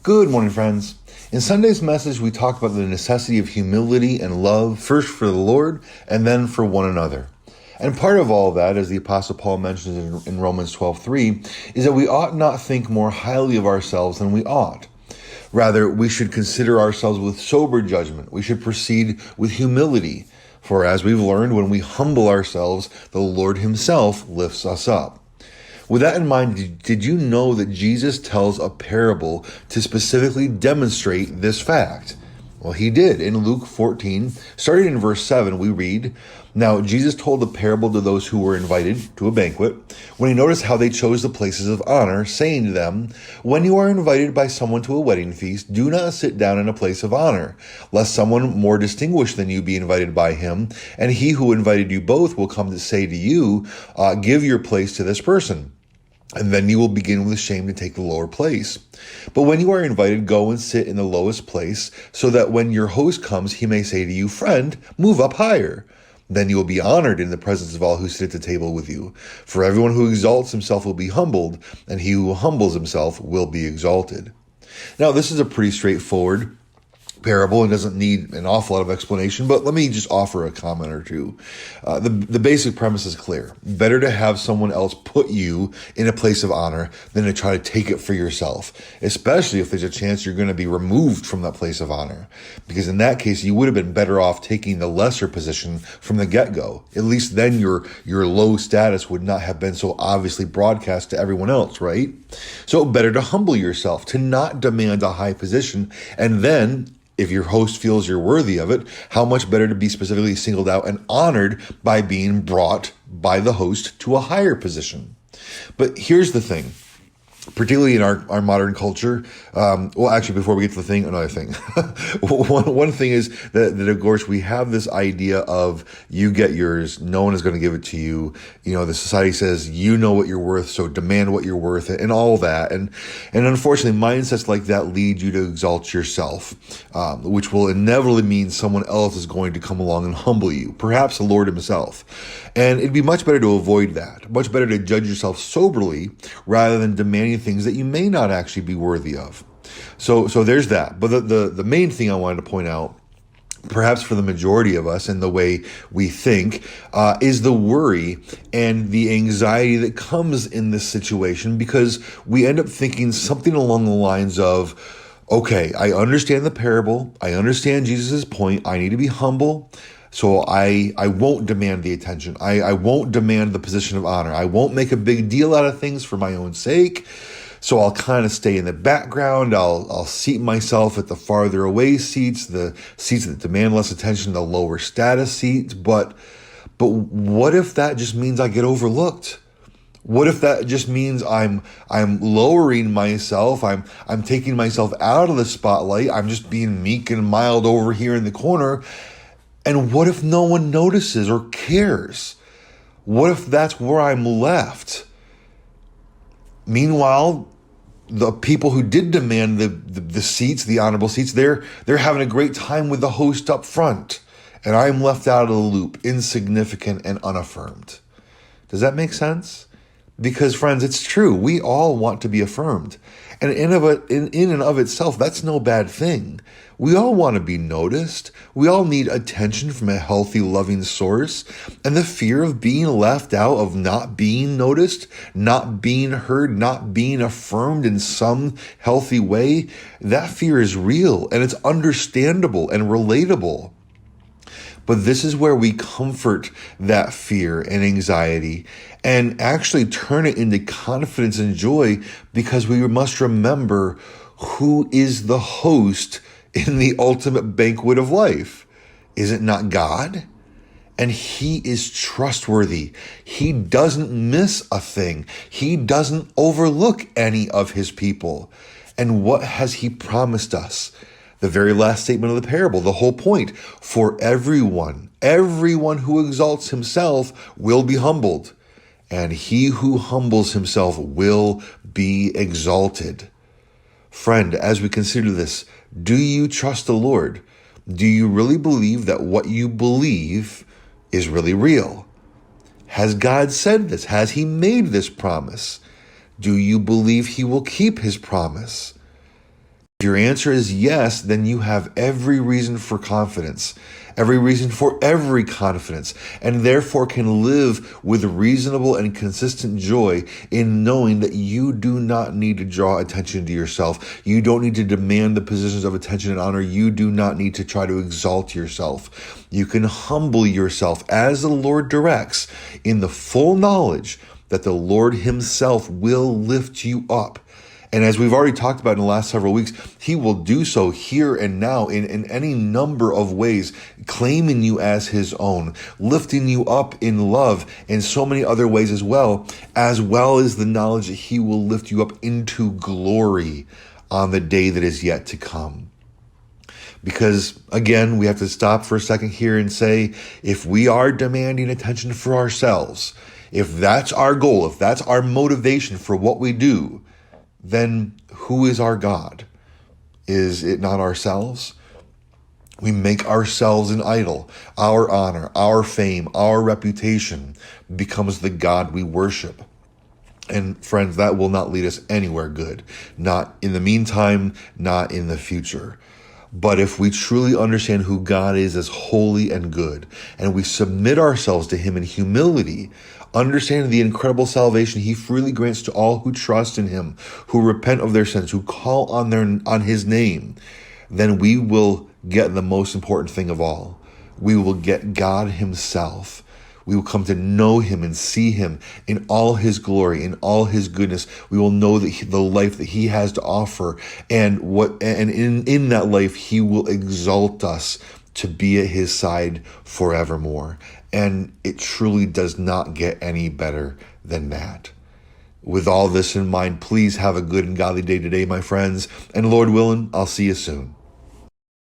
Good morning, friends. In Sunday's message, we talked about the necessity of humility and love, first for the Lord and then for one another. And part of all that, as the Apostle Paul mentions in Romans 12:3, is that we ought not think more highly of ourselves than we ought. Rather, we should consider ourselves with sober judgment. We should proceed with humility. For as we've learned, when we humble ourselves, the Lord himself lifts us up. With that in mind, did you know that Jesus tells a parable to specifically demonstrate this fact? Well, he did. In Luke 14, starting in verse 7, we read, "Now Jesus told a parable to those who were invited to a banquet, when he noticed how they chose the places of honor, saying to them, 'When you are invited by someone to a wedding feast, do not sit down in a place of honor, lest someone more distinguished than you be invited by him, and he who invited you both will come to say to you, give your place to this person. And then you will begin with shame to take the lower place. But when you are invited, go and sit in the lowest place, so that when your host comes, he may say to you, friend, move up higher. Then you will be honored in the presence of all who sit at the table with you. For everyone who exalts himself will be humbled, and he who humbles himself will be exalted.'" Now, this is a pretty straightforward parable and doesn't need an awful lot of explanation, but let me just offer a comment or two. The basic premise is clear. Better to have someone else put you in a place of honor than to try to take it for yourself, especially if there's a chance you're going to be removed from that place of honor. Because in that case, you would have been better off taking the lesser position from the get-go. At least then your low status would not have been so obviously broadcast to everyone else, right? So better to humble yourself, to not demand a high position, and then if your host feels you're worthy of it, how much better to be specifically singled out and honored by being brought by the host to a higher position. But here's the thing, particularly in our modern culture. Actually, before we get to the thing, another thing. one thing is that, of course, we have this idea of you get yours, no one is going to give it to you. You know, the society says you know what you're worth, so demand what you're worth, and all that. And unfortunately, mindsets like that lead you to exalt yourself, which will inevitably mean someone else is going to come along and humble you, perhaps the Lord himself. And it'd be much better to avoid that, much better to judge yourself soberly rather than demanding things that you may not actually be worthy of. So there's that. But the main thing I wanted to point out, perhaps for the majority of us and the way we think, is the worry and the anxiety that comes in this situation, because we end up thinking something along the lines of, okay, I understand the parable. I understand Jesus' point. I need to be humble. So I won't demand the attention. I won't demand the position of honor. I won't make a big deal out of things for my own sake. So I'll kind of stay in the background. I'll seat myself at the farther away seats, the seats that demand less attention, the lower status seats. But what if that just means I get overlooked? What if that just means I'm lowering myself? I'm taking myself out of the spotlight. I'm just being meek and mild over here in the corner. And what if no one notices or cares? What if that's where I'm left? Meanwhile, the people who did demand the seats, the honorable seats, they're having a great time with the host up front. And I'm left out of the loop, insignificant and unaffirmed. Does that make sense? Because, friends, it's true. We all want to be affirmed. And in and of itself, that's no bad thing. We all want to be noticed. We all need attention from a healthy, loving source. And the fear of being left out, of not being noticed, not being heard, not being affirmed in some healthy way, that fear is real and it's understandable and relatable. But this is where we comfort that fear and anxiety and actually turn it into confidence and joy, because we must remember who is the host in the ultimate banquet of life. Is it not God? And he is trustworthy. He doesn't miss a thing. He doesn't overlook any of his people. And what has he promised us? The very last statement of the parable, the whole point. For everyone who exalts himself will be humbled, and he who humbles himself will be exalted. Friend, as we consider this, do you trust the Lord? Do you really believe that what you believe is really real? Has God said this? Has he made this promise? Do you believe he will keep his promise? If your answer is yes, then you have every reason for confidence, every reason for every confidence, and therefore can live with reasonable and consistent joy in knowing that you do not need to draw attention to yourself. You don't need to demand the positions of attention and honor. You do not need to try to exalt yourself. You can humble yourself as the Lord directs in the full knowledge that the Lord himself will lift you up. And as we've already talked about in the last several weeks, he will do so here and now in any number of ways, claiming you as his own, lifting you up in love in so many other ways as well as the knowledge that he will lift you up into glory on the day that is yet to come. Because again, we have to stop for a second here and say, if we are demanding attention for ourselves, if that's our goal, if that's our motivation for what we do, then who is our God? Is it not ourselves? We make ourselves an idol. Our honor, our fame, our reputation becomes the God we worship. And friends, that will not lead us anywhere good. Not in the meantime, not in the future. But if we truly understand who God is as holy and good, and we submit ourselves to him in humility, understanding the incredible salvation he freely grants to all who trust in him, who repent of their sins, who call on his name, then we will get the most important thing of all. We will get God himself. We will come to know him and see him in all his glory, in all his goodness. We will know that the life that he has to offer, and in that life he will exalt us to be at his side forevermore. And it truly does not get any better than that. With all this in mind, please have a good and godly day today, my friends. And Lord willing, I'll see you soon.